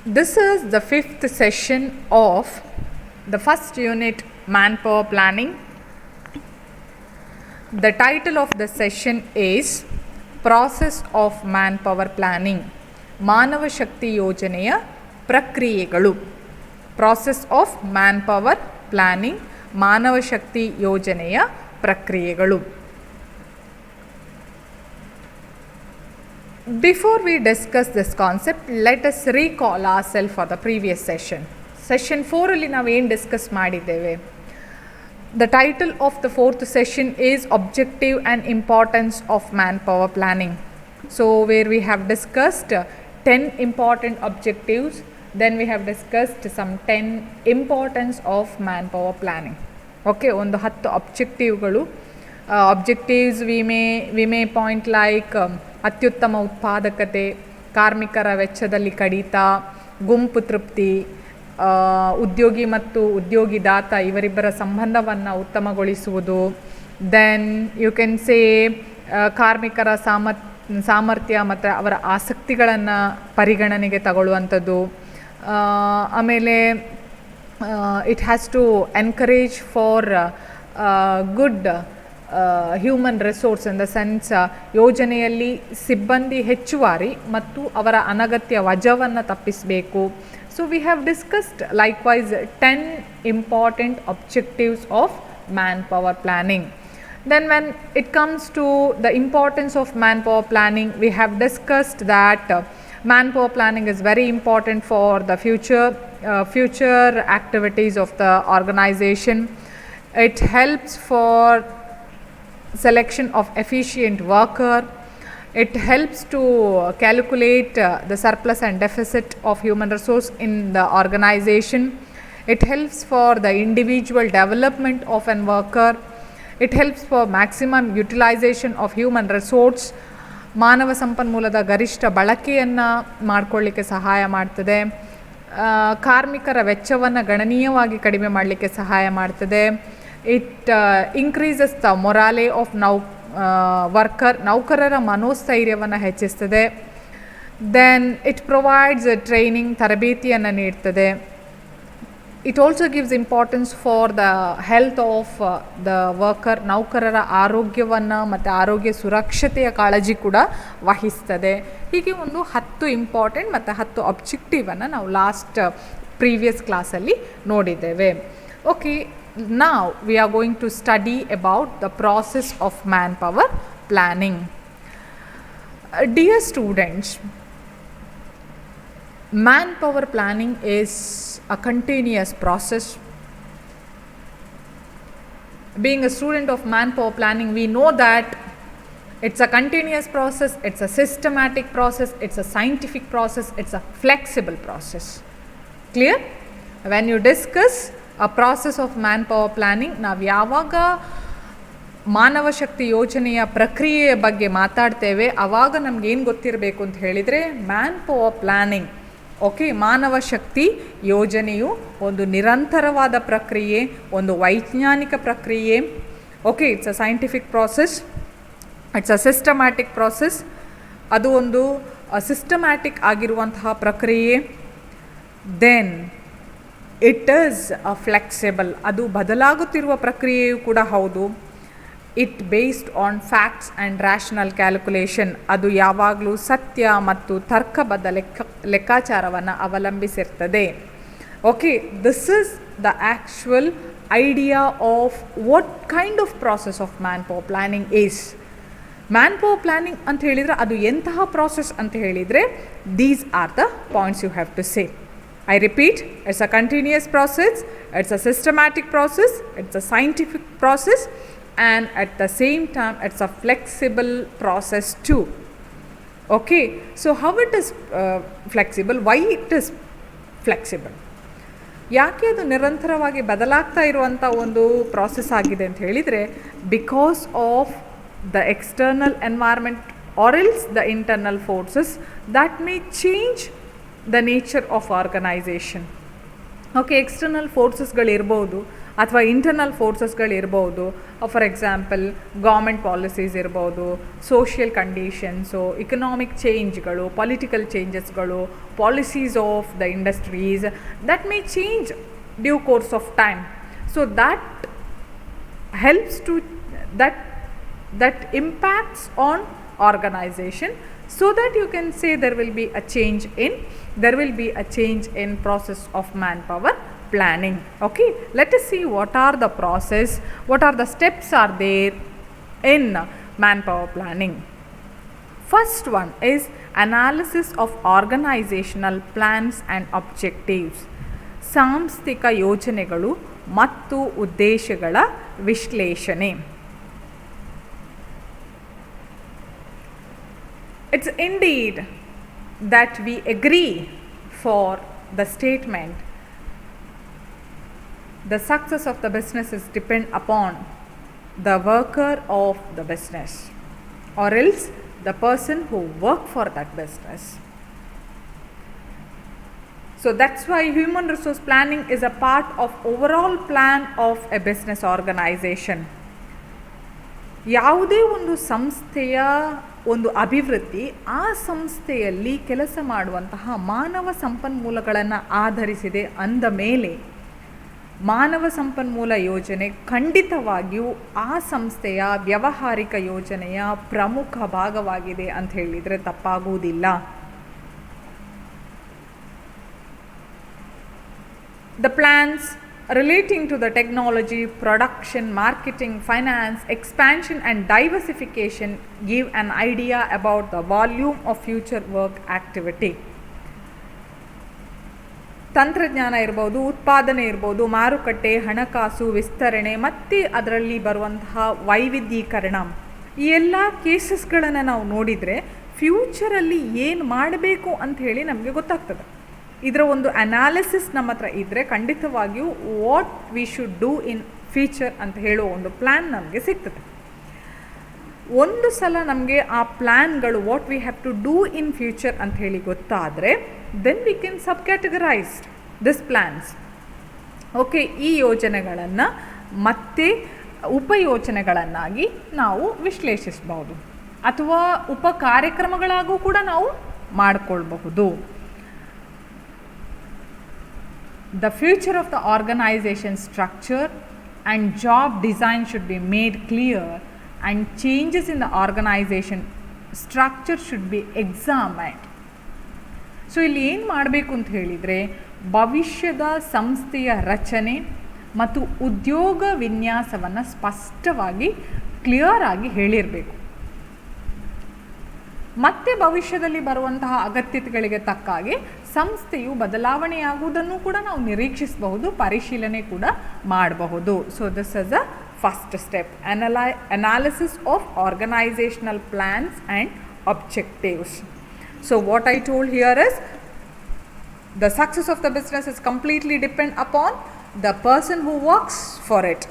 This is the fifth session of the first unit, Manpower Planning. The title of the session is Process of Manpower Planning. ಮಾನವ ಶಕ್ತಿ ಯೋಜನೆಯ ಪ್ರಕ್ರಿಯೆಗಳು. Process of Manpower Planning. ಮಾನವ ಶಕ್ತಿ ಯೋಜನೆಯ ಪ್ರಕ್ರಿಯೆಗಳು. Before we discuss this concept, let us recall ourselves for the previous session. Session 4 ಅಲ್ಲಿ ನಾವು ಏನು discuss ಮಾಡಿದ್ದೇವೆ? The title of the fourth session is Objective and Importance of Manpower Planning. So where we have discussed 10 important objectives, then we have discussed some 10 importance of manpower planning. Okay, ಒಂದು 10 objectiveಗಳು. Objectives we may point like ಅತ್ಯುತ್ತಮ ಉತ್ಪಾದಕತೆ, ಕಾರ್ಮಿಕರ ವೆಚ್ಚದಲ್ಲಿ ಕಡಿತ, ಗುಂಪು ತೃಪ್ತಿ, ಉದ್ಯೋಗಿ ಮತ್ತು ಉದ್ಯೋಗಿದಾತ ಇವರಿಬ್ಬರ ಸಂಬಂಧವನ್ನು ಉತ್ತಮಗೊಳಿಸುವುದು. ದೆನ್ ಯು ಕ್ಯಾನ್ ಸೇ ಕಾರ್ಮಿಕರ ಸಾಮರ್ಥ್ಯ ಮತ್ತು ಅವರ ಆಸಕ್ತಿಗಳನ್ನು ಪರಿಗಣನೆಗೆ ತಗೊಳ್ಳುವಂಥದ್ದು. ಆಮೇಲೆ it has to encourage for good human resource in the sense ಯೋಜನೆಯಲ್ಲಿ ಸಿಬ್ಬಂದಿ ಹೆಚ್ಚುವರಿ ಮತ್ತು ಅವರ ಅನಗತ್ಯ ವಜವನ್ನು ತಪ್ಪಿಸಬೇಕು. So we have discussed likewise 10 important objectives of manpower planning. Then when it comes to the importance of manpower planning, we have discussed that manpower planning is very important for the future activities of the organization. It helps for selection of efficient worker. It helps to calculate the surplus and deficit of human resource in the organization. It helps for the individual development of an worker. It helps for maximum utilization of human resource. ಮಾನವ ಸಂಪನ್ಮೂಲದ ಗರಿಷ್ಠ ಬಳಕೆಯನ್ನು ಮಾಡಿಕೊಳ್ಳಿಕ್ಕೆ ಸಹಾಯ ಮಾಡ್ತದೆ. ಕಾರ್ಮಿಕರ ವೆಚ್ಚವನ್ನು ಗಣನೀಯವಾಗಿ ಕಡಿಮೆ ಮಾಡಲಿಕ್ಕೆ ಸಹಾಯ ಮಾಡ್ತದೆ. ಇಟ್ ಇನ್ಕ್ರೀಸಸ್ ದ ಮೊರಾಲೆ ಆಫ್ ನೌಕರರ ಮನೋಸ್ಥೈರ್ಯವನ್ನು ಹೆಚ್ಚಿಸ್ತದೆ. ದೆನ್ ಇಟ್ ಪ್ರೊವೈಡ್ಸ್ ಟ್ರೈನಿಂಗ್, ತರಬೇತಿಯನ್ನು ನೀಡ್ತದೆ. It also gives importance for the health of the worker. ನೌಕರರ ಆರೋಗ್ಯವನ್ನು ಮತ್ತು ಆರೋಗ್ಯ ಸುರಕ್ಷತೆಯ ಕಾಳಜಿ ಕೂಡ ವಹಿಸ್ತದೆ. ಹೀಗೆ ಒಂದು 10 ಇಂಪಾರ್ಟೆಂಟ್ ಮತ್ತು 10 ಆಬ್ಜೆಕ್ಟಿವನ್ನು ನಾವು ಲಾಸ್ಟ್ ಪ್ರೀವಿಯಸ್ ಕ್ಲಾಸಲ್ಲಿ ನೋಡಿದ್ದೇವೆ. Okay, now we are going to study about the process of manpower planning. Dear students, manpower planning is a continuous process. Being a student of manpower planning, we know that it's a continuous process, it's a systematic process, it's a scientific process, it's a flexible process. Clear? When you discuss a process of manpower planning, ನಾವು ಯಾವಾಗ ಮಾನವ ಶಕ್ತಿ ಯೋಜನೆಯ ಪ್ರಕ್ರಿಯೆಯ ಬಗ್ಗೆ ಮಾತಾಡ್ತೇವೆ ಆವಾಗ ನಮಗೇನು ಗೊತ್ತಿರಬೇಕು ಅಂತ ಹೇಳಿದರೆ, ಮ್ಯಾನ್ಪವರ್ ಪ್ಲ್ಯಾನಿಂಗ್, ಓಕೆ, ಮಾನವ ಶಕ್ತಿ ಯೋಜನೆಯು ಒಂದು ನಿರಂತರವಾದ ಪ್ರಕ್ರಿಯೆ, ಒಂದು ವೈಜ್ಞಾನಿಕ ಪ್ರಕ್ರಿಯೆ. Okay, it's a scientific process, it's a systematic process. ಅದು ಒಂದು ಸಿಸ್ಟಮ್ಯಾಟಿಕ್ ಆಗಿರುವಂತಹ ಪ್ರಕ್ರಿಯೆ. Then it is a flexible, ಅದು ಬದಲಾಗುತ್ತಿರುವ ಪ್ರಕ್ರಿಯೆಯೂ ಕೂಡ ಹೌದು. It based on facts and rational calculation, ಅದು ಯಾವಾಗಲೂ ಸತ್ಯ ಮತ್ತು ತರ್ಕಬದ್ಧ ಲೆಕ್ಕಾಚಾರವನ್ನು ಅವಲಂಬಿಸಿರ್ತದೆ. Okay, this is the actual idea of what kind of process of manpower planning is. Manpower planning ಅಂತ ಹೇಳಿದರೆ ಅದು ಎಂತಹ ಪ್ರಾಸೆಸ್ ಅಂತ ಹೇಳಿದರೆ, these are the points you have to say. I repeat, it's a continuous process, it's a systematic process, it's a scientific process, and at the same time it's a flexible process too. Okay, so how it is flexible? Why it is flexible? ಯಾಕೆ ಅದು ನಿರಂತರವಾಗಿ ಬದಲಾಗ್ತಾ ಇರುವಂಥ ಒಂದು process ಆಗಿದೆ ಅಂತ ಹೇಳಿದರೆ, because of the external environment or else the internal forces that may change the nature of organization. Okay, external ಫೋರ್ಸಸ್ಗಳಿರ್ಬೋದು, ಅಥವಾ ಇಂಟರ್ನಲ್ ಫೋರ್ಸಸ್ಗಳಿರ್ಬೋದು. ಫಾರ್ ಎಕ್ಸಾಂಪಲ್ ಗೌರ್ಮೆಂಟ್ ಪಾಲಿಸೀಸ್ ಇರ್ಬೋದು, ಸೋಷಿಯಲ್ ಕಂಡೀಷನ್ಸು, ಇಕನಾಮಿಕ್ ಚೇಂಜ್ಗಳು, ಪೊಲಿಟಿಕಲ್ ಚೇಂಜಸ್ಗಳು, policies of the industries that may change due course of time. So that helps to that impacts on organization, so that you can say there will be a change in process of manpower planning. Okay, let us see what are the process, what are the steps are there in manpower planning. First one is analysis of organizational plans and objectives. ಸಾಂಸ್ಥಿಕ ಯೋಜನೆಗಳು ಮತ್ತು ಉದ್ದೇಶಗಳ ವಿಶ್ಲೇಷಣೆ. It's indeed that we agree for the statement, the success of the businesses depend upon the worker of the business, or else the person who work for that business. So that's why human resource planning is a part of overall plan of a business organization. ಯಾವುದೇ ಒಂದು ಸಂಸ್ಥೆಯ ಒಂದು ಅಭಿವೃದ್ಧಿ ಆ ಸಂಸ್ಥೆಯಲ್ಲಿ ಕೆಲಸ ಮಾಡುವಂತಹ ಮಾನವ ಸಂಪನ್ಮೂಲಗಳನ್ನು ಆಧರಿಸಿದೆ ಅಂದ ಮೇಲೆ ಮಾನವ ಸಂಪನ್ಮೂಲ ಯೋಜನೆ ಖಂಡಿತವಾಗಿಯೂ ಆ ಸಂಸ್ಥೆಯ ವ್ಯಾವಹಾರಿಕ ಯೋಜನೆಯ ಪ್ರಮುಖ ಭಾಗವಾಗಿದೆ ಅಂತ ಹೇಳಿದರೆ ತಪ್ಪಾಗುವುದಿಲ್ಲ. The plans relating to the technology, production, marketing, finance, expansion and diversification give an idea about the volume of future work activity. ತಂತ್ರಜ್ಞಾನ ಇರ್ಬೋದು, ಉತ್ಪಾದನೆ ಇರ್ಬೋದು, ಮಾರುಕಟ್ಟೆ, ಹಣಕಾಸು, ವಿಸ್ತರಣೆ ಮತ್ತು ಅದರಲ್ಲಿ ಬರುವಂತಹ ವೈವಿಧ್ಯೀಕರಣ, ಈ ಎಲ್ಲ ಕೇಸಸ್ಗಳನ್ನು ನಾವು ನೋಡಿದರೆ ಫ್ಯೂಚರಲ್ಲಿ ಏನು ಮಾಡಬೇಕು ಅಂಥೇಳಿ ನಮಗೆ ಗೊತ್ತಾಗ್ತದೆ. ಇದರ ಒಂದು ಅನಾಲಿಸಿಸ್ ನಮ್ಮ ಹತ್ರ ಇದ್ದರೆ ಖಂಡಿತವಾಗಿಯೂ what we should do in future ಅಂತ ಹೇಳೋ ಒಂದು ಪ್ಲ್ಯಾನ್ ನಮಗೆ ಸಿಗ್ತದೆ. ಒಂದು ಸಲ ನಮಗೆ ಆ ಪ್ಲ್ಯಾನ್ಗಳು what we have to do in future ಅಂತ ಹೇಳಿ ಗೊತ್ತಾದರೆ then we can subcategorise this plans. Okay, ಈ ಯೋಜನೆಗಳನ್ನು ಮತ್ತೆ ಉಪಯೋಜನೆಗಳನ್ನಾಗಿ ನಾವು ವಿಶ್ಲೇಷಿಸಬಹುದು ಅಥವಾ ಉಪ ಕಾರ್ಯಕ್ರಮಗಳಾಗೂ ಕೂಡ ನಾವು ಮಾಡಿಕೊಳ್ಬಹುದು. The future of the organization structure and job design should be made clear, and changes in the organization structure should be examined. So ಇಲ್ಲಿ ಏನು ಮಾಡಬೇಕು ಅಂತ ಹೇಳಿದರೆ ಭವಿಷ್ಯದ ಸಂಸ್ಥೆಯ ರಚನೆ ಮತ್ತು ಉದ್ಯೋಗ ವಿನ್ಯಾಸವನ್ನು ಸ್ಪಷ್ಟವಾಗಿ ಕ್ಲಿಯರ್ ಆಗಿ ಹೇಳಿರಬೇಕು. ಮತ್ತೆ ಭವಿಷ್ಯದಲ್ಲಿ ಬರುವಂತಹ ಅಗತ್ಯತೆಗಳಿಗೆ ತಕ್ಕಾಗಿ ಸಂಸ್ಥೆಯು ಬದಲಾವಣೆಯಾಗುವುದನ್ನು ಕೂಡ ನಾವು ನಿರೀಕ್ಷಿಸಬಹುದು, ಪರಿಶೀಲನೆ ಕೂಡ ಮಾಡಬಹುದು. So this is a first step, analysis of organisational plans and objectives. So what I told here is the success of the business is completely depend upon the person who works for it.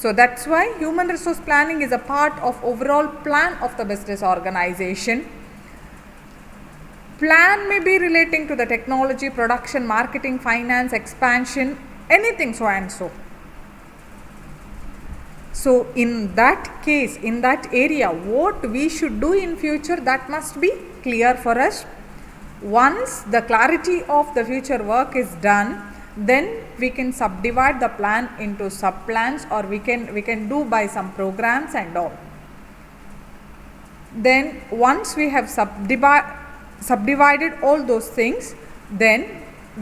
So that's why human resource planning is a part of overall plan of the business organization. Plan may be relating to the technology, production, marketing, finance, expansion, anything so and so. So in that case, in that area, what we should do in future, that must be clear for us. Once the clarity of the future work is done, then we can subdivide the plan into sub-plans, or we can do by some programs and all. Then once we have subdivided all those things, then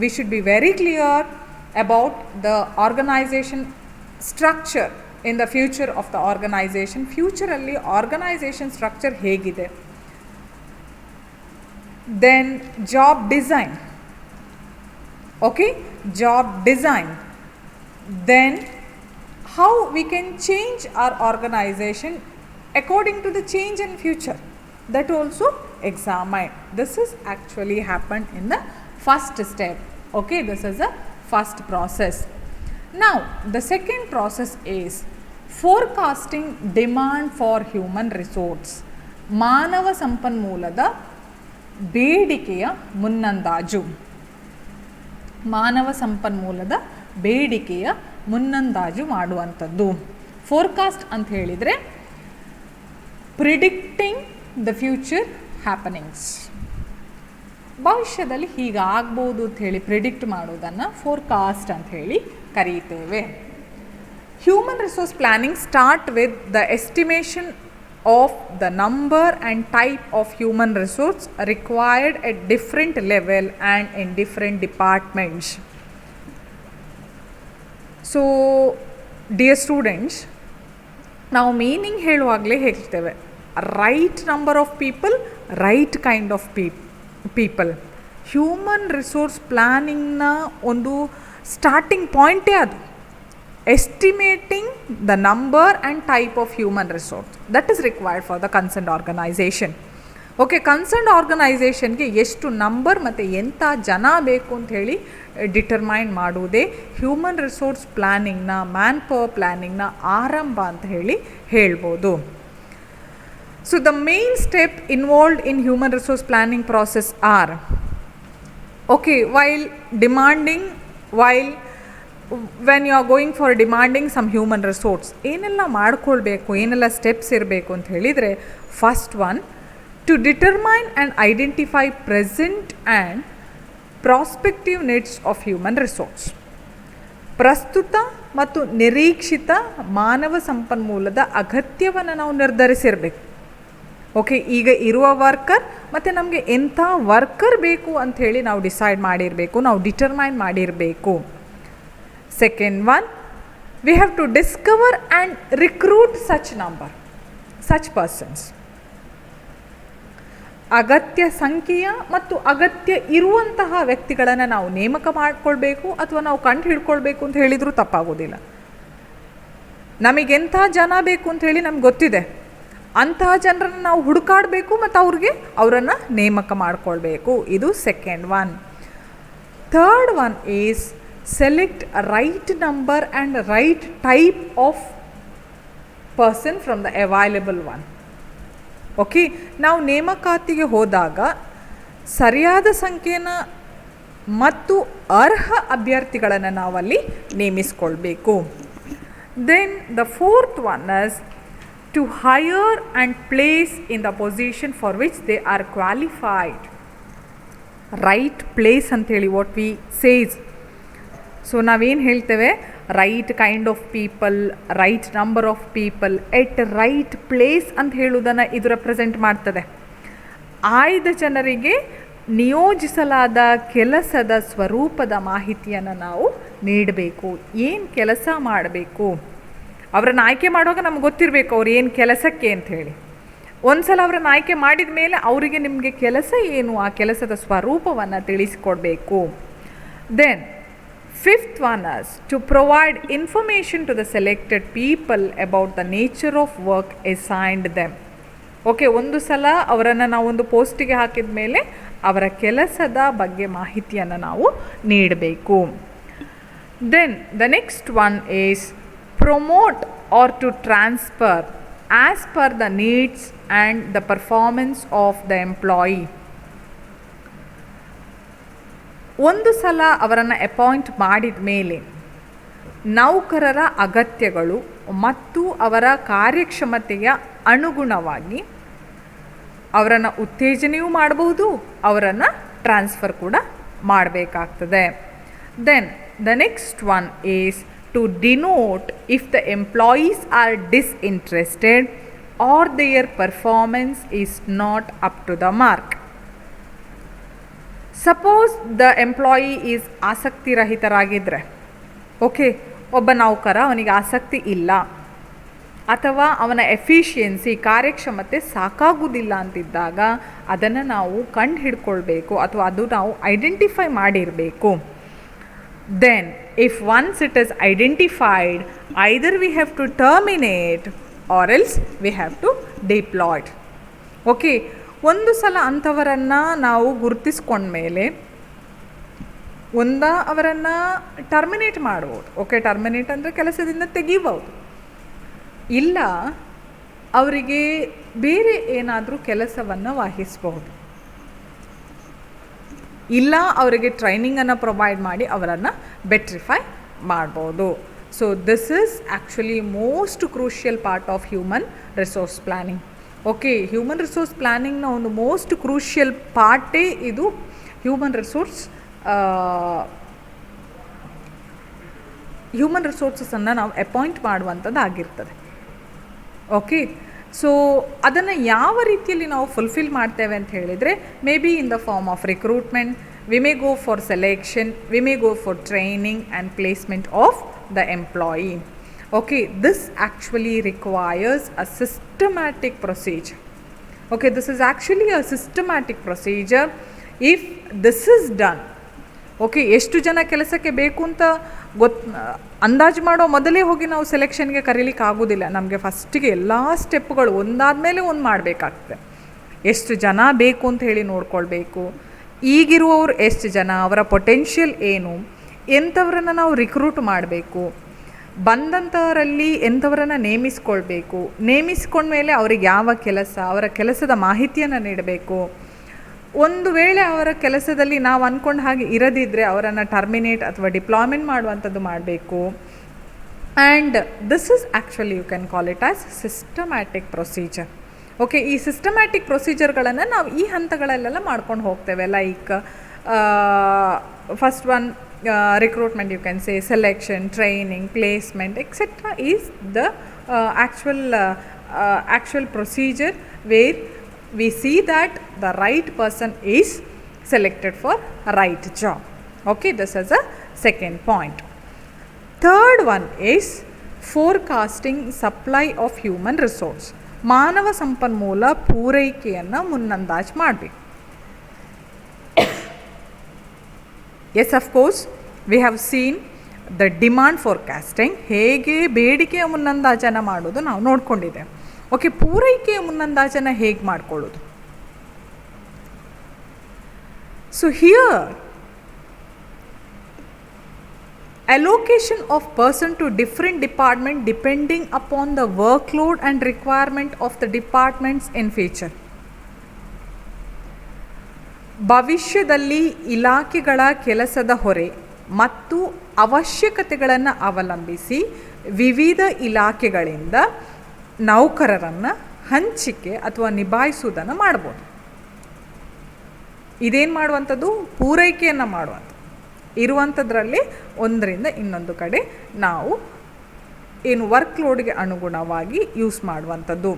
we should be very clear about the organization structure in the future of the organization. Future alli organization structure hegide. Then job design. Okay, job design. Then how we can change our organization according to the change in future, that also examine. This is actually happened in the first step. Okay, this is the first process. Now the second process is forecasting demand for human resource. ಮಾನವ ಸಂಪನ್ಮೂಲದ ಬೇಡಿಕೆಯ ಮುನ್ನಂದಾಜು. ಮಾನವ ಸಂಪನ್ಮೂಲದ ಬೇಡಿಕೆಯ ಮುನ್ನಂದಾಜು ಮಾಡುವಂಥದ್ದು. Forecast ಅಂತ ಹೇಳಿದರೆ predicting the future happenings. ಭವಿಷ್ಯದಲ್ಲಿ ಹೀಗಾಗ್ಬೋದು ಅಂತ ಹೇಳಿ ಪ್ರಿಡಿಕ್ಟ್ ಮಾಡೋದನ್ನು ಫೋರ್ಕಾಸ್ಟ್ ಅಂತ ಹೇಳಿ ಕರೀತೇವೆ. Human resource planning start with the estimation of the number and type of human resource required at different level and in different departments. So dear students, ನಾವು meaning ಹೇಳುವಾಗಲೇ ಹೇಳ್ತೇವೆ right number of people, right kind of people. Human resource ಪ್ಲ್ಯಾನಿಂಗ್ನ ಒಂದು starting ಪಾಯಿಂಟೇ ಅದು. Estimating the number and type of human resource that is required for the concerned organization. Okay, concerned ಆರ್ಗನೈಸೇಷನ್ಗೆ ಎಷ್ಟು number ಮತ್ತು ಎಂಥ ಜನ ಬೇಕು ಅಂತ ಹೇಳಿ ಡಿಟರ್ಮೈನ್ ಮಾಡುವುದೇ ಹ್ಯೂಮನ್ ರಿಸೋರ್ಸ್ ಪ್ಲ್ಯಾನಿಂಗ್ನ, ಮ್ಯಾನ್ ಪವರ್ ಪ್ಲ್ಯಾನಿಂಗ್ನ ಆರಂಭ ಅಂತ ಹೇಳಿ ಹೇಳ್ಬೋದು. So the main step involved in human resource planning process are when you are going for demanding some human resource, ಏನೆಲ್ಲ ಮಾಡ್ಕೊಳ್ಬೇಕು, ಏನೆಲ್ಲ ಸ್ಟೆಪ್ಸ್ ಇರಬೇಕು ಅಂತ ಹೇಳಿದರೆ, first one, to determine and identify present and prospective needs of human resource. ಪ್ರಸ್ತುತ ಮತ್ತು ನಿರೀಕ್ಷಿತ ಮಾನವ ಸಂಪನ್ಮೂಲದ ಅಗತ್ಯವನ್ನು ನಾವು ನಿರ್ಧರಿಸಿರಬೇಕು. ಓಕೆ, ಈಗ ಇರುವ ವರ್ಕರ್ ಮತ್ತು ನಮಗೆ ಎಂಥ ವರ್ಕರ್ ಬೇಕು ಅಂಥೇಳಿ ನಾವು ಡಿಸೈಡ್ ಮಾಡಿರಬೇಕು, ನಾವು ಡಿಟರ್ಮೈನ್ ಮಾಡಿರಬೇಕು. Second one, we have to discover and recruit such persons. ಅಗತ್ಯ ಸಂಖ್ಯೆಯ ಮತ್ತು ಅಗತ್ಯ ಇರುವಂತಹ ವ್ಯಕ್ತಿಗಳನ್ನು ನಾವು ನೇಮಕ ಮಾಡಿಕೊಳ್ಬೇಕು ಅಥವಾ ನಾವು ಕಂಡು ಹಿಡ್ಕೊಳ್ಬೇಕು ಅಂತ ಹೇಳಿದರೂ ತಪ್ಪಾಗೋದಿಲ್ಲ. ನಮಗೆಂಥ ಜನ ಬೇಕು ಅಂತ ಹೇಳಿ ನಮ್ಗೆ ಗೊತ್ತಿದೆ, ಅಂತಹ ಜನರನ್ನು ನಾವು ಹುಡುಕಾಡಬೇಕು ಮತ್ತು ಅವರನ್ನು ನೇಮಕ ಮಾಡಿಕೊಳ್ಬೇಕು. ಇದು second one. Third one is select a right number and right type of person from the available one. Okay, ನಾವು ನೇಮಕಾತಿಗೆ ಹೋದಾಗ ಸರಿಯಾದ ಸಂಖ್ಯೆನ ಮತ್ತು ಅರ್ಹ ಅಭ್ಯರ್ಥಿಗಳನ್ನು ನಾವಲ್ಲಿ ನೇಮಿಸ್ಕೊಳ್ಬೇಕು. Then the fourth one is to hire and place in the position for which they are qualified. Right place ಅಂಥೇಳಿ ವಾಟ್ ವಿ ಸೇಸ್. ಸೊ ನಾವೇನು ಹೇಳ್ತೇವೆ, right kind of people, right number of people at right place ಅಂತ ಹೇಳುವುದನ್ನು ಇದು represent ಮಾಡ್ತದೆ. ಆಯ್ದ ಜನರಿಗೆ ನಿಯೋಜಿಸಲಾದ ಕೆಲಸದ ಸ್ವರೂಪದ ಮಾಹಿತಿಯನ್ನು ನಾವು ನೀಡಬೇಕು. ಏನು ಕೆಲಸ ಮಾಡಬೇಕು, ಅವರನ್ನು ಆಯ್ಕೆ ಮಾಡುವಾಗ ನಮ್ಗೆ ಗೊತ್ತಿರಬೇಕು ಅವ್ರು ಏನು ಕೆಲಸಕ್ಕೆ ಅಂಥೇಳಿ. ಒಂದು ಸಲ ಅವರನ್ನು ಆಯ್ಕೆ ಮಾಡಿದ ಮೇಲೆ ಅವರಿಗೆ ನಿಮಗೆ ಕೆಲಸ ಏನು, ಆ ಕೆಲಸದ ಸ್ವರೂಪವನ್ನು ತಿಳಿಸಿಕೊಡ್ಬೇಕು. Then fifth one is to provide information to the selected people about the nature of work assigned them. Okay, ಒಂದು ಸಲ ಅವರನ್ನು ನಾವು ಒಂದು ಪೋಸ್ಟಿಗೆ ಹಾಕಿದ ಮೇಲೆ ಅವರ ಕೆಲಸದ ಬಗ್ಗೆ ಮಾಹಿತಿಯನ್ನು ನಾವು ನೀಡಬೇಕು. Then the next one is promote or to transfer as per the needs and the performance of the employee. ಒಂದು ಸಲ ಅವರನ್ನು ಅಪಾಯಿಂಟ್ ಮಾಡಿದ ಮೇಲೆ ನೌಕರರ ಅಗತ್ಯಗಳು ಮತ್ತು ಅವರ ಕಾರ್ಯಕ್ಷಮತೆಯ ಅನುಗುಣವಾಗಿ ಅವರನ್ನು ಉತ್ತೇಜನೆಯೂ ಮಾಡಬಹುದು, ಅವರನ್ನು ಟ್ರಾನ್ಸ್ಫರ್ ಕೂಡ ಮಾಡಬೇಕಾಗ್ತದೆ. Then the next one is to denote if the employees are disinterested or their performance is not up to the mark. Suppose the employee is ಆಸಕ್ತಿರಹಿತರಾಗಿದ್ದರೆ, ಓಕೆ, ಒಬ್ಬ ನೌಕರ ಅವನಿಗೆ ಆಸಕ್ತಿ ಇಲ್ಲ ಅಥವಾ ಅವನ ಎಫಿಷಿಯನ್ಸಿ ಕಾರ್ಯಕ್ಷಮತೆ ಸಾಕಾಗುವುದಿಲ್ಲ ಅಂತಿದ್ದಾಗ ಅದನ್ನು ನಾವು ಕಂಡು ಹಿಡ್ಕೊಳ್ಬೇಕು ಅಥವಾ ಅದು ನಾವು ಐಡೆಂಟಿಫೈ ಮಾಡಿರಬೇಕು. Then if once it is identified, either we have to terminate or else we have to deployed. Okay, ಒಂದು ಸಲ ಅಂಥವರನ್ನು ನಾವು ಗುರುತಿಸ್ಕೊಂಡ್ಮೇಲೆ ಅವರನ್ನು ಟರ್ಮಿನೇಟ್ ಮಾಡ್ಬೋದು. ಓಕೆ, ಟರ್ಮಿನೇಟ್ ಅಂದರೆ ಕೆಲಸದಿಂದ ತೆಗಿಬೋದು, ಇಲ್ಲ ಅವರಿಗೆ ಬೇರೆ ಏನಾದರೂ ಕೆಲಸವನ್ನು ವಹಿಸಬಹುದು, ಇಲ್ಲ ಅವರಿಗೆ ಟ್ರೈನಿಂಗನ್ನು ಪ್ರೊವೈಡ್ ಮಾಡಿ ಅವರನ್ನು ಬೆಟ್ರಿಫೈ ಮಾಡ್ಬೋದು. So this is actually most crucial part of human resource planning. Okay, human resource planning na ಒಂದು most crucial ಪಾರ್ಟೇ ಇದು ಹ್ಯೂಮನ್ ರಿಸೋರ್ಸನ್ನು ನಾವು ಅಪಾಯಿಂಟ್ ಮಾಡುವಂಥದ್ದು ಆಗಿರ್ತದೆ. ಓಕೆ, ಸೊ ಅದನ್ನು ಯಾವ ರೀತಿಯಲ್ಲಿ ನಾವು ಫುಲ್ಫಿಲ್ ಮಾಡ್ತೇವೆ ಅಂತ ಹೇಳಿದರೆ, maybe in the form of recruitment, we may go for selection, we may go for training and placement of the employee. Okay, this actually requires a systematic procedure. Okay, this is actually a systematic procedure. If this is done, okay, ಎಷ್ಟು ಜನ ಕೆಲಸಕ್ಕೆ ಬೇಕು ಅಂತ ಅಂದಾಜು ಮಾಡೋ ಮೊದಲೇ ಹೋಗಿ ನಾವು ಸೆಲೆಕ್ಷನ್ಗೆ ಕರೀಲಿಕ್ಕೆ ಆಗೋದಿಲ್ಲ. ನಮಗೆ ಫಸ್ಟಿಗೆ ಎಲ್ಲ ಸ್ಟೆಪ್ಗಳು ಒಂದಾದಮೇಲೆ ಒಂದು ಮಾಡಬೇಕಾಗ್ತದೆ. ಎಷ್ಟು ಜನ ಬೇಕು ಅಂತ ಹೇಳಿ ನೋಡ್ಕೊಳ್ಬೇಕು, ಈಗಿರುವವರು ಎಷ್ಟು ಜನ, ಅವರ ಪೊಟೆನ್ಷಿಯಲ್ ಏನು, ಎಂಥವ್ರನ್ನು ನಾವು ರಿಕ್ರೂಟ್ ಮಾಡಬೇಕು, ಬಂದಂಥವರಲ್ಲಿ ಎಂಥವರನ್ನು ನೇಮಿಸ್ಕೊಳ್ಬೇಕು, ನೇಮಿಸ್ಕೊಂಡ್ಮೇಲೆ ಅವ್ರಿಗೆ ಯಾವ ಕೆಲಸ, ಅವರ ಕೆಲಸದ ಮಾಹಿತಿಯನ್ನು ನೀಡಬೇಕು. ಒಂದು ವೇಳೆ ಅವರ ಕೆಲಸದಲ್ಲಿ ನಾವು ಅಂದ್ಕೊಂಡು ಹಾಗೆ ಇರದಿದ್ದರೆ ಅವರನ್ನು ಟರ್ಮಿನೇಟ್ ಅಥವಾ ಡಿಪ್ಲಾಯ್ಮೆಂಟ್ ಮಾಡುವಂಥದ್ದು ಮಾಡಬೇಕು. And this is actually you can call it as systematic procedure. Okay, ಈ ಸಿಸ್ಟಮ್ಯಾಟಿಕ್ ಪ್ರೊಸೀಜರ್ಗಳನ್ನು ನಾವು ಈ ಹಂತಗಳಲ್ಲೆಲ್ಲ ಮಾಡ್ಕೊಂಡು ಹೋಗ್ತೇವೆ. Like first one, recruitment, you can say selection, training, placement, etc. is the actual procedure where we see that the right person is selected for right job. Okay, this is a second point. Third one is forecasting supply of human resource. ಮಾನವ ಸಂಪನ್ಮೂಲ ಪೂರೈಕೆಯನ್ನು ಮುನ್ನಂದಾಜು ಮಾಡಬೇಕು. Yes, of course, we have seen the demand forecasting. ಹೇಗೆ ಬೇಡಿಕೆಯ ಮುನ್ನಂದಾಜನ ಮಾಡೋದು ನಾವು ನೋಡ್ಕೊಂಡಿದ್ದೇವೆ. Okay, ಪೂರೈಕೆಯ ಮುನ್ನಂದಾಜನ ಹೇಗೆ ಮಾಡ್ಕೊಳ್ಳೋದು? So here allocation of person to different department depending upon the workload and requirement of the departments in future. ಭವಿಷ್ಯದಲ್ಲಿ ಇಲಾಖೆಗಳ ಕೆಲಸದ ಹೊರೆ ಮತ್ತು ಅವಶ್ಯಕತೆಗಳನ್ನು ಅವಲಂಬಿಸಿ ವಿವಿಧ ಇಲಾಖೆಗಳಿಂದ ನೌಕರರನ್ನು ಹಂಚಿಕೆ ಅಥವಾ ನಿಭಾಯಿಸುವುದನ್ನು ಮಾಡ್ಬೋದು. ಇದೇನು ಮಾಡುವಂಥದ್ದು? ಪೂರೈಕೆಯನ್ನು ಮಾಡುವಂಥದ್ದು. ಇರುವಂಥದ್ರಲ್ಲಿ ಒಂದರಿಂದ ಇನ್ನೊಂದು ಕಡೆ ನಾವು ಏನು ವರ್ಕ್ ಲೋಡ್ಗೆ ಅನುಗುಣವಾಗಿ ಯೂಸ್ ಮಾಡುವಂಥದ್ದು.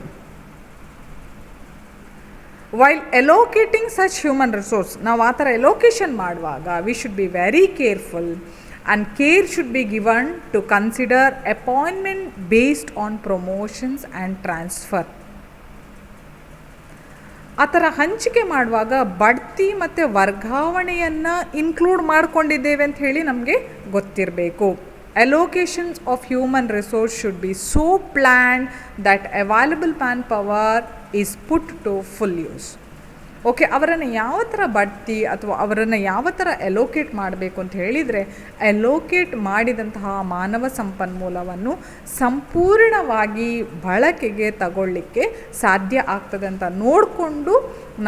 While allocating such human resource, ನಾವು ಆ ಥರ ಎಲೋಕೇಶನ್ ಮಾಡುವಾಗ we should be very careful and care should be given to consider appointment based on promotions and transfer. ಆ ಥರ ಹಂಚಿಕೆ ಮಾಡುವಾಗ ಬಡ್ತಿ ಮತ್ತು ವರ್ಗಾವಣೆಯನ್ನು ಇನ್ಕ್ಲೂಡ್ ಮಾಡ್ಕೊಂಡಿದ್ದೇವೆ ಅಂತ ಹೇಳಿ ನಮಗೆ ಗೊತ್ತಿರಬೇಕು. allocations of human resource should be so planned that available manpower is put to full use. Okay, ಅವರನ್ನು ಯಾವ ಥರ ಬಡ್ತಿ ಅಥವಾ ಅವರನ್ನು ಯಾವ ಥರ ಎಲೋಕೇಟ್ ಮಾಡಬೇಕು ಅಂತ ಹೇಳಿದರೆ, ಎಲೋಕೇಟ್ ಮಾಡಿದಂತಹ ಮಾನವ ಸಂಪನ್ಮೂಲವನ್ನು ಸಂಪೂರ್ಣವಾಗಿ ಬಳಕೆಗೆ ತಗೊಳ್ಳಿಕ್ಕೆ ಸಾಧ್ಯ ಆಗ್ತದೆ ಅಂತ ನೋಡಿಕೊಂಡು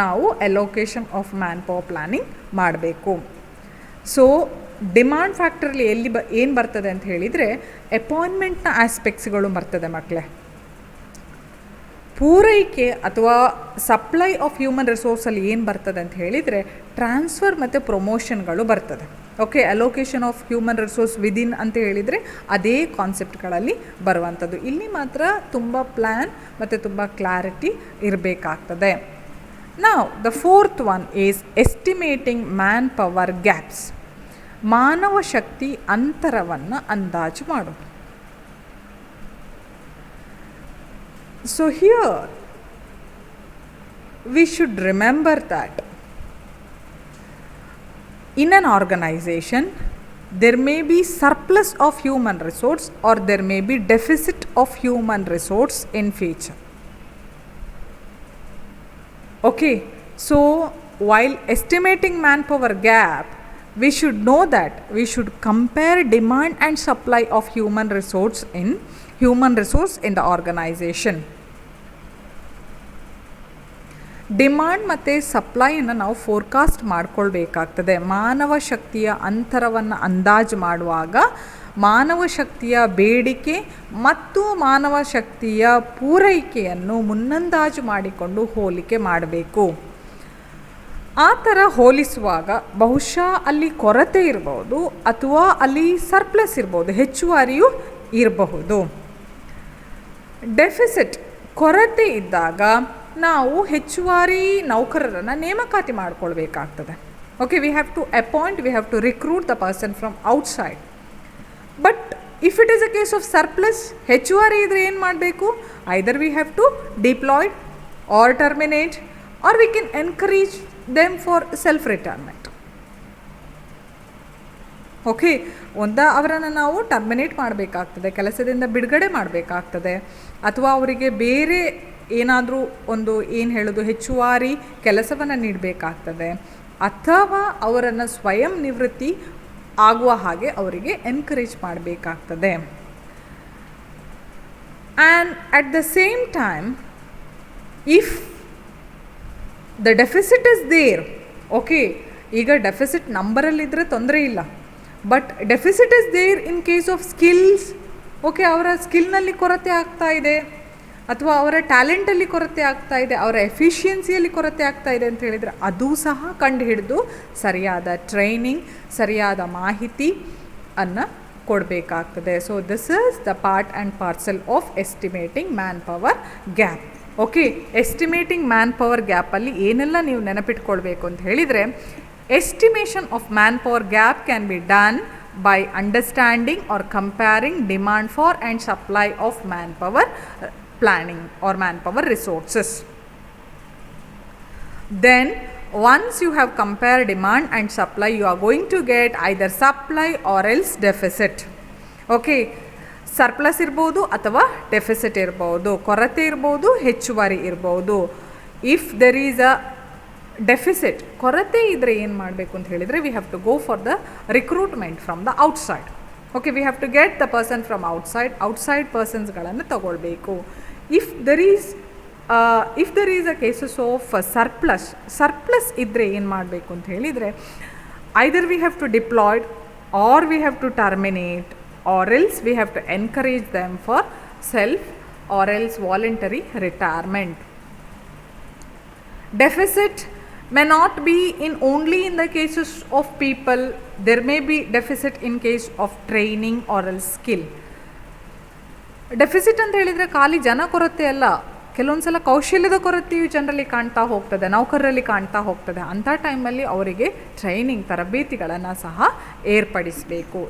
ನಾವು ಎಲೋಕೇಶನ್ ಆಫ್ ಮ್ಯಾನ್ ಪವರ್ ಪ್ಲ್ಯಾನಿಂಗ್ ಮಾಡಬೇಕು. ಸೊ ಡಿಮಾಂಡ್ ಫ್ಯಾಕ್ಟ್ರಲ್ಲಿ ಏನು ಬರ್ತದೆ ಅಂತ ಹೇಳಿದರೆ, ಅಪಾಯಿಂಟ್ಮೆಂಟ್ನ ಆಸ್ಪೆಕ್ಟ್ಸ್ಗಳು ಬರ್ತದೆ ಮಕ್ಕಳೇ. ಪೂರೈಕೆ ಅಥವಾ ಸಪ್ಲೈ ಆಫ್ ಹ್ಯೂಮನ್ ರಿಸೋರ್ಸಲ್ಲಿ ಏನು ಬರ್ತದೆ ಅಂತ ಹೇಳಿದರೆ, ಟ್ರಾನ್ಸ್ಫರ್ ಮತ್ತು ಪ್ರಮೋಷನ್ಗಳು ಬರ್ತದೆ. Okay, allocation of human resource within ಅಂತ ಹೇಳಿದರೆ ಅದೇ ಕಾನ್ಸೆಪ್ಟ್ಗಳಲ್ಲಿ ಬರುವಂಥದ್ದು. ಇಲ್ಲಿ ಮಾತ್ರ ತುಂಬ ಪ್ಲ್ಯಾನ್ ಮತ್ತು ತುಂಬ ಕ್ಲಾರಿಟಿ ಇರಬೇಕಾಗ್ತದೆ. Now the fourth one is estimating manpower gaps. ಮಾನವ ಶಕ್ತಿ ಅಂತರವನ್ನು ಅಂದಾಜು ಮಾಡೋದು. So here we should remember that in an organization there may be surplus of human resource or there may be deficit of human resource in future. Okay, so while estimating manpower gap, we should know that we should compare demand and supply of human resource in the organization. Demand ಮತ್ತು ಸಪ್ಲೈಯನ್ನು ನಾವು forecast ಮಾಡ್ಕೊಳ್ಬೇಕಾಗ್ತದೆ. ಮಾನವ ಶಕ್ತಿಯ ಅಂತರವನ್ನು ಅಂದಾಜು ಮಾಡುವಾಗ ಮಾನವ ಶಕ್ತಿಯ ಬೇಡಿಕೆ ಮತ್ತು ಮಾನವ ಶಕ್ತಿಯ ಪೂರೈಕೆಯನ್ನು ಮುನ್ನಂದಾಜು ಮಾಡಿಕೊಂಡು ಹೋಲಿಕೆ ಮಾಡಬೇಕು. ಆ ಥರ ಹೋಲಿಸುವಾಗ ಬಹುಶಃ ಅಲ್ಲಿ ಕೊರತೆ ಇರ್ಬೋದು ಅಥವಾ ಅಲ್ಲಿ ಸರ್ಪ್ಲಸ್ ಇರ್ಬೋದು, ಹೆಚ್ಚುವರಿಯೂ ಇರಬಹುದು. ಡೆಫಿಸಿಟ್ ಕೊರತೆ ಇದ್ದಾಗ ನಾವು ಹೆಚ್ಚುವರಿ ನೌಕರರನ್ನು ನೇಮಕಾತಿ ಮಾಡ್ಕೊಳ್ಬೇಕಾಗ್ತದೆ. Okay, we have to appoint, we have to recruit the person from outside. But if it is a case of surplus, ಹೆಚ್ಚುವರಿ ಇದ್ರೆ ಏನು ಮಾಡಬೇಕು? Either we have to deployed or terminate or we can encourage them for self retirement. Okay, ಅವರನ್ನು ನಾವು terminate ಮಾಡಬೇಕಾಗ್ತದೆ, ಕೆಲಸದಿಂದ ಬಿಡುಗಡೆ ಮಾಡಬೇಕಾಗ್ತದೆ, ಅಥವಾ ಅವರಿಗೆ ಬೇರೆ ಏನಾದರೂ ಒಂದು ಹೆಚ್ಚುವರಿ ಕೆಲಸವನ್ನು ನೀಡಬೇಕಾಗ್ತದೆ, ಅಥವಾ ಅವರನ್ನು ಸ್ವಯಂ ನಿವೃತ್ತಿ ಆಗುವ ಹಾಗೆ ಅವರಿಗೆ ಎನ್ಕರೇಜ್ ಮಾಡಬೇಕಾಗ್ತದೆ. And at the same time if the deficit is there, okay, ಈಗ ಡೆಫಿಸಿಟ್ ನಂಬರಲ್ಲಿದ್ದರೆ ತೊಂದರೆ ಇಲ್ಲ, but deficit is there in case of skills. Okay, ಅವರ ಸ್ಕಿಲ್ನಲ್ಲಿ ಕೊರತೆ ಆಗ್ತಾ ಇದೆ, ಅಥವಾ ಅವರ ಟ್ಯಾಲೆಂಟಲ್ಲಿ ಕೊರತೆ ಆಗ್ತಾ ಇದೆ, ಅವರ ಎಫಿಷಿಯನ್ಸಿಯಲ್ಲಿ ಕೊರತೆ ಆಗ್ತಾ ಇದೆ ಅಂತ ಹೇಳಿದರೆ ಅದು ಸಹ ಕಂಡುಹಿಡಿದು ಸರಿಯಾದ ಟ್ರೈನಿಂಗ್, ಸರಿಯಾದ ಮಾಹಿತಿ ಅನ್ನು ಕೊಡಬೇಕಾಗ್ತದೆ. So this is the part and parcel of estimating manpower gap. Okay, estimating manpower ಗ್ಯಾಪಲ್ಲಿ ಏನೆಲ್ಲ ನೀವು ನೆನಪಿಟ್ಕೊಳ್ಬೇಕು ಅಂತ ಹೇಳಿದರೆ, estimation of manpower gap can be done by understanding or comparing demand for and supply of manpower planning or manpower resources. Then once you have compared demand and supply, you are going to get either supply or else deficit. Okay, surplus ಇರ್ಬೋದು ಅಥವಾ deficit ಇರ್ಬೋದು, ಕೊರತೆ ಇರ್ಬೋದು, ಹೆಚ್ಚುವರಿ ಇರ್ಬೋದು. If there is a deficit, ಕೊರತೆ ಇದ್ದರೆ ಏನು ಮಾಡಬೇಕು ಅಂತ ಹೇಳಿದರೆ, we have to go for the recruitment from the outside. Okay, we have to get the person from outside ಪರ್ಸನ್ಸ್ಗಳನ್ನು ತಗೊಳ್ಬೇಕು. If there is a cases of surplus ಇದ್ದರೆ ಏನು ಮಾಡಬೇಕು ಅಂತ ಹೇಳಿದರೆ, either we have to deployed or we have to terminate or else we have to encourage them for self or else voluntary retirement. Deficit may not be only in the cases of people. There may be deficit in case of training or else skill. Deficit ಅಂತ ಹೇಳಿದರೆ ಖಾಲಿ ಜನ ಕೊರತೆ ಅಲ್ಲ, ಕೆಲವೊಂದು ಸಲ ಕೌಶಲ್ಯದ ಕೊರತೆಯು ಜನರಲ್ಲಿ ಕಾಣ್ತಾ ಹೋಗ್ತದೆ, ನೌಕರರಲ್ಲಿ ಕಾಣ್ತಾ ಹೋಗ್ತದೆ. ಅಂಥ ಟೈಮಲ್ಲಿ ಅವರಿಗೆ ಟ್ರೈನಿಂಗ್, ತರಬೇತಿಗಳನ್ನು ಸಹ ಏರ್ಪಡಿಸಬೇಕು.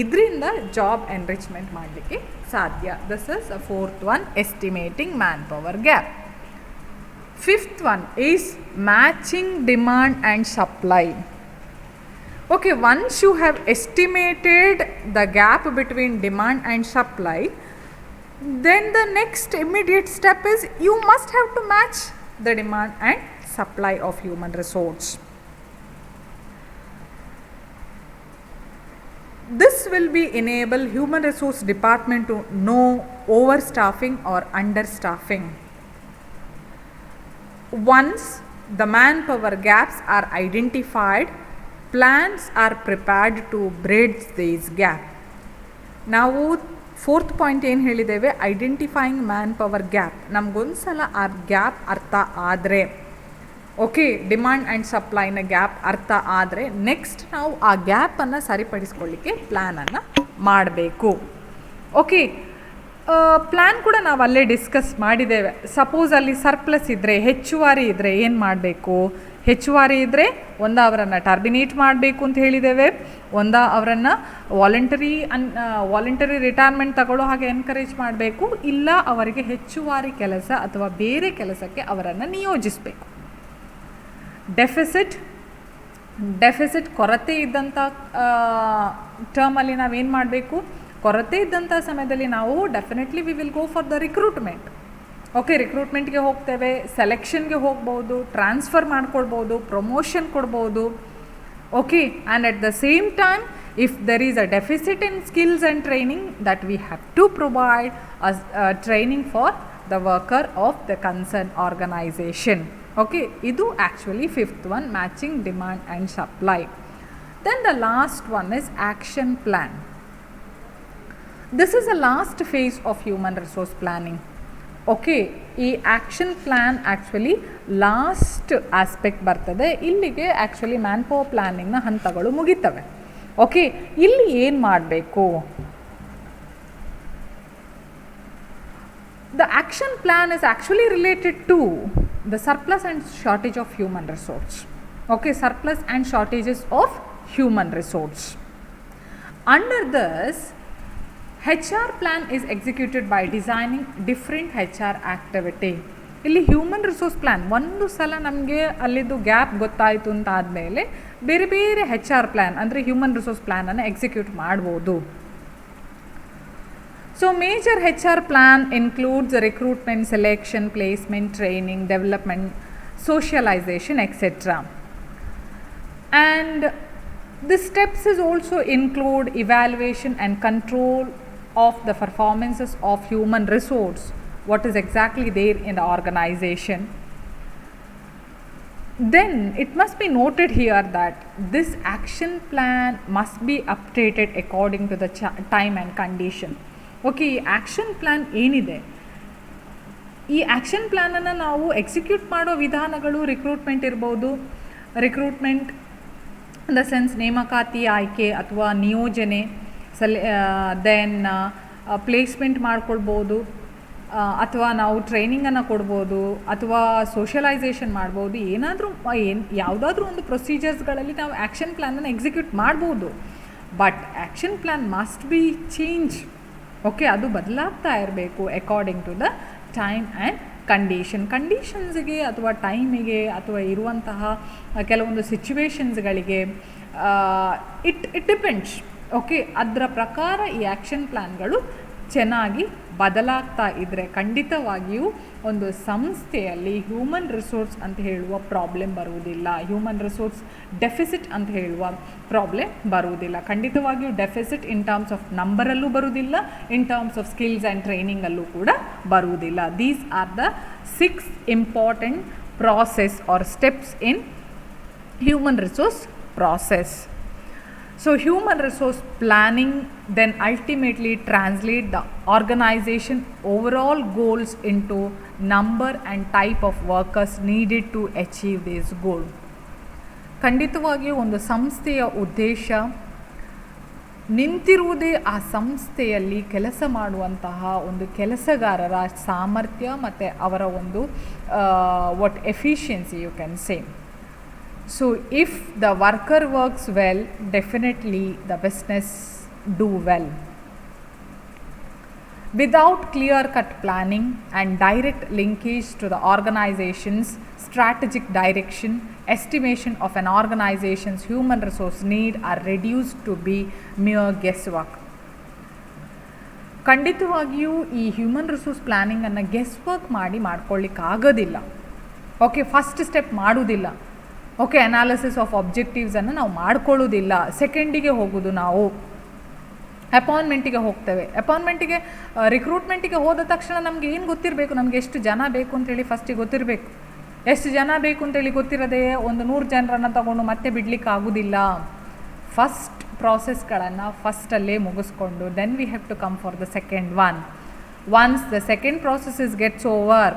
ಇದರಿಂದ ಜಾಬ್ ಎನ್ರಿಚ್ಮೆಂಟ್ ಮಾಡಲಿಕ್ಕೆ ಸಾಧ್ಯ. This is a fourth one, estimating manpower gap. Fifth one is matching demand and supply. Okay, once you have estimated the gap between demand and supply, then the next immediate step is you must have to match the demand and supply of human resource. This will be enable human resource department to know overstaffing or understaffing. Once the manpower gaps are identified, plans are prepared to bridge these gaps. ನಾವು fourth point ಏನು ಹೇಳಿದ್ದೇವೆ, identifying man power gap. ನಮಗೊಂದು ಸಲ ಆ gap ಅರ್ಥ ಆದರೆ, okay, demand and ಸಪ್ಲೈನ gap ಅರ್ಥ ಆದರೆ ನೆಕ್ಸ್ಟ್ ನಾವು ಆ ಗ್ಯಾಪನ್ನು ಸರಿಪಡಿಸ್ಕೊಳ್ಳಿಕ್ಕೆ ಪ್ಲ್ಯಾನನ್ನು ಮಾಡಬೇಕು. ಓಕೆ, ಪ್ಲ್ಯಾನ್ ಕೂಡ ನಾವು ಅಲ್ಲೇ ಡಿಸ್ಕಸ್ ಮಾಡಿದ್ದೇವೆ. ಸಪೋಸ್ ಅಲ್ಲಿ ಸರ್ಪ್ಲಸ್ ಇದ್ದರೆ, ಹೆಚ್ಚುವರಿ ಇದ್ದರೆ ಏನು ಮಾಡಬೇಕು? ಹೆಚ್ಚುವರಿ ಇದ್ದರೆ ಅವರನ್ನು ಟರ್ಮಿನೇಟ್ ಮಾಡಬೇಕು ಅಂತ ಹೇಳಿದ್ದೇವೆ, ಅವರನ್ನು ವಾಲಂಟರಿ ರಿಟೈರ್ಮೆಂಟ್ ತಗೊಳ್ಳೋ ಹಾಗೆ ಎನ್ಕರೇಜ್ ಮಾಡಬೇಕು, ಇಲ್ಲ ಅವರಿಗೆ ಹೆಚ್ಚುವರಿ ಕೆಲಸ ಅಥವಾ ಬೇರೆ ಕೆಲಸಕ್ಕೆ ಅವರನ್ನು ನಿಯೋಜಿಸಬೇಕು. ಡೆಫಿಸಿಟ್ ಕೊರತೆ ಇದ್ದಂಥ ಟರ್ಮಲ್ಲಿ ನಾವೇನು ಮಾಡಬೇಕು? ಕೊರತೆ ಇದ್ದಂಥ ಸಮಯದಲ್ಲಿ ನಾವು definitely we will go for the recruitment. Okay, ರಿಕ್ರೂಟ್ಮೆಂಟ್ಗೆ ಹೋಗ್ತೇವೆ, ಸೆಲೆಕ್ಷನ್ಗೆ ಹೋಗ್ಬೋದು, ಟ್ರಾನ್ಸ್ಫರ್ ಮಾಡ್ಕೊಳ್ಬೋದು, ಪ್ರಮೋಷನ್ ಕೊಡ್ಬೋದು. Okay, and at the same time if there is a deficit in skills and training, that we have to provide training for the worker of the concerned organization. Okay, idu actually fifth one, matching demand and supply. Then the last one is action plan. This is the last phase of human resource planning. Okay, ಈ action plan actually last aspect ಬರ್ತದೆ. ಇಲ್ಲಿಗೆ actually ಮ್ಯಾನ್ಪವರ್ ಪ್ಲ್ಯಾನಿಂಗ್ನ ಹಂತಗಳು ಮುಗಿತವೆ. Okay, ಇಲ್ಲಿ ಏನು ಮಾಡಬೇಕು? The action plan is actually related to the surplus and shortage of human resource. Okay, surplus and shortages of human resource. Under this, HR plan is executed by designing different HR activity. ಇಲ್ಲಿ human resource plan ಒಂದು ಸಲ ನಮಗೆ ಅಲ್ಲಿದ್ದು gap ಗೊತ್ತಾಯಿತು ಅಂತ ಆದಮೇಲೆ ಬೇರೆ ಬೇರೆ HR ಪ್ಲ್ಯಾನ್ ಅಂದರೆ ಹ್ಯೂಮನ್ ರಿಸೋರ್ಸ್ ಪ್ಲ್ಯಾನನ್ನು ಎಕ್ಸಿಕ್ಯೂಟ್ ಮಾಡ್ಬೋದು. So major HR plan includes recruitment, selection, placement, training, development, socialization, etc. And the steps is also include evaluation and control of the performances of human resource, what is exactly there in the organization. Then it must be noted here that this action plan must be updated according to the time and condition. Okay, ಈ action plan ಏನಿದೆ, ಈ action ಪ್ಲ್ಯಾನನ್ನು ನಾವು execute ಮಾಡೋ ವಿಧಾನಗಳು recruitment ಇರ್ಬೋದು. Recruitment in the sense ನೇಮಕಾತಿ, ಆಯ್ಕೆ ಅಥವಾ ನಿಯೋಜನೆ, ದೆನ್ ಪ್ಲೇಸ್ಮೆಂಟ್ ಮಾಡ್ಕೊಳ್ಬೋದು, ಅಥವಾ ನಾವು ಟ್ರೈನಿಂಗನ್ನು ಕೊಡ್ಬೋದು, ಅಥವಾ ಸೋಷಲೈಸೇಷನ್ ಮಾಡ್ಬೋದು. ಯಾವುದಾದ್ರೂ ಒಂದು ಪ್ರೊಸೀಜರ್ಸ್ಗಳಲ್ಲಿ ನಾವು ಆ್ಯಕ್ಷನ್ ಪ್ಲ್ಯಾನನ್ನು ಎಕ್ಸಿಕ್ಯೂಟ್ ಮಾಡ್ಬೋದು. But action plan must be change. Okay, ಅದು ಬದಲಾಗ್ತಾ ಇರಬೇಕು according to the time and ಕಂಡೀಷನ್ಸ್ಗೆ ಅಥವಾ ಟೈಮಿಗೆ ಅಥವಾ ಇರುವಂತಹ ಕೆಲವೊಂದು ಸಿಚುವೇಶನ್ಸ್ಗಳಿಗೆ ಇಟ್ ಡಿಪೆಂಡ್ಸ್. ಓಕೆ, ಅದರ ಪ್ರಕಾರ ಈ ಆ್ಯಕ್ಷನ್ ಪ್ಲ್ಯಾನ್ಗಳು ಚೆನ್ನಾಗಿ ಬದಲಾಗ್ತಾ ಇದ್ದರೆ ಖಂಡಿತವಾಗಿಯೂ ಒಂದು ಸಂಸ್ಥೆಯಲ್ಲಿ ಹ್ಯೂಮನ್ ರಿಸೋರ್ಸ್ ಅಂತ ಹೇಳುವ ಪ್ರಾಬ್ಲಮ್ ಬರುವುದಿಲ್ಲ, ಹ್ಯೂಮನ್ ರಿಸೋರ್ಸ್ ಡೆಫಿಸಿಟ್ ಅಂತ ಹೇಳುವ ಪ್ರಾಬ್ಲಮ್ ಬರುವುದಿಲ್ಲ. ಖಂಡಿತವಾಗಿಯೂ ಡೆಫಿಸಿಟ್ ಇನ್ ಟರ್ಮ್ಸ್ ಆಫ್ ನಂಬರಲ್ಲೂ ಬರುವುದಿಲ್ಲ, in terms of skills and ಟ್ರೈನಿಂಗಲ್ಲೂ ಕೂಡ ಬರುವುದಿಲ್ಲ. These are the 6 important process or steps in human resource process. So human resource planning then ultimately translate the organization overall goals into number and type of workers needed to achieve this goal. ಖಂಡಿತವಾಗಿಯೂ ಒಂದು ಸಂಸ್ಥೆಯ ಉದ್ದೇಶ ನಿಂತಿರುವುದೇ ಆ ಸಂಸ್ಥೆಯಲ್ಲಿ ಕೆಲಸ ಮಾಡುವಂತಹ ಒಂದು ಕೆಲಸಗಾರರ ಸಾಮರ್ಥ್ಯ ಮತ್ತು ಅವರ ಒಂದು what efficiency you can say. So if the worker works well, definitely the business do well. Without clear-cut planning and direct linkage to the organization's strategic direction, estimation of an organization's human resource need are reduced to be mere guesswork. ಖಂಡಿತವಾಗಿಯೂ ಈ human resource ಪ್ಲ್ಯಾನಿಂಗನ್ನು guesswork ಮಾಡ್ಕೊಳ್ಳಿಕ್ಕಾಗೋದಿಲ್ಲ. Okay, first step ಮಾಡೋದಿಲ್ಲ. Okay, analysis of ಆಬ್ಜೆಕ್ಟಿವ್ಸನ್ನು ನಾವು ಮಾಡ್ಕೊಳ್ಳೋದಿಲ್ಲ. ಸೆಕೆಂಡಿಗೆ ಹೋಗೋದು, ನಾವು ಅಪಾಯಿಂಟ್ಮೆಂಟಿಗೆ ಹೋಗ್ತೇವೆ. ಅಪಾಯಿಂಟ್ಮೆಂಟಿಗೆ ರಿಕ್ರೂಟ್ಮೆಂಟಿಗೆ ಹೋದ ತಕ್ಷಣ ನಮಗೆ ಏನು ಗೊತ್ತಿರಬೇಕು? ನಮಗೆ ಎಷ್ಟು ಜನ ಬೇಕು ಅಂತೇಳಿ ಫಸ್ಟಿಗೆ ಗೊತ್ತಿರಬೇಕು. ಎಷ್ಟು ಜನ ಬೇಕು ಅಂತೇಳಿ ಗೊತ್ತಿರದೆ ಒಂದು 100 ಜನರನ್ನು ತಗೊಂಡು ಮತ್ತೆ ಬಿಡಲಿಕ್ಕೆ ಆಗೋದಿಲ್ಲ. ಫಸ್ಟ್ ಪ್ರಾಸೆಸ್ಗಳನ್ನು ಫಸ್ಟಲ್ಲೇ ಮುಗಿಸ್ಕೊಂಡು then we have to come for the second one. Once the second process is gets over,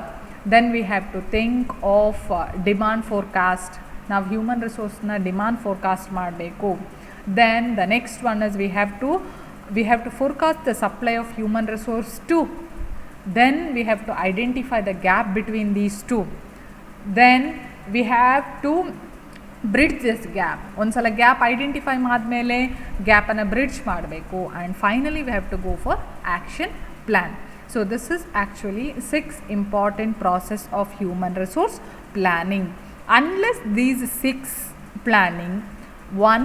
then we have to think of demand forecast. ನಾವು ಹ್ಯೂಮನ್ ರಿಸೋರ್ಸ್ನ ಡಿಮಾಂಡ್ ಫೋರ್ಕಾಸ್ಟ್ ಮಾಡಬೇಕು. Then the next one is we have to forecast the supply of human resource too. Then we have to identify the gap between these two. Then we have to bridge this gap. ಒಂದು ಸಲ gap identify ಆದಮೇಲೆ ಗ್ಯಾಪನ್ನು bridge ಮಾಡಬೇಕು. And finally we have to go for action plan. So this is actually 6 important process of human resource planning. Unless these 6 planning, one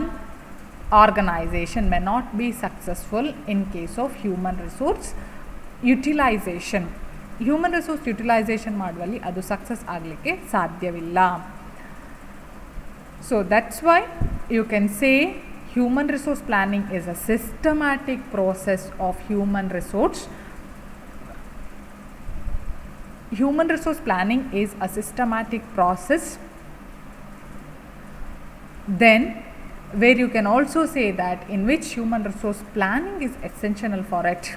organization may not be successful in case of human resource utilization. Human resource utilization ಮಾಡುವಲ್ಲಿ ಅದು success ಆಗಲಿಕ್ಕೆ ಸಾಧ್ಯವಿಲ್ಲ. So that's why you can say human resource planning is a systematic process of human resource human resource planning is a systematic process, then where you can also say that in which human resource planning is essential for it.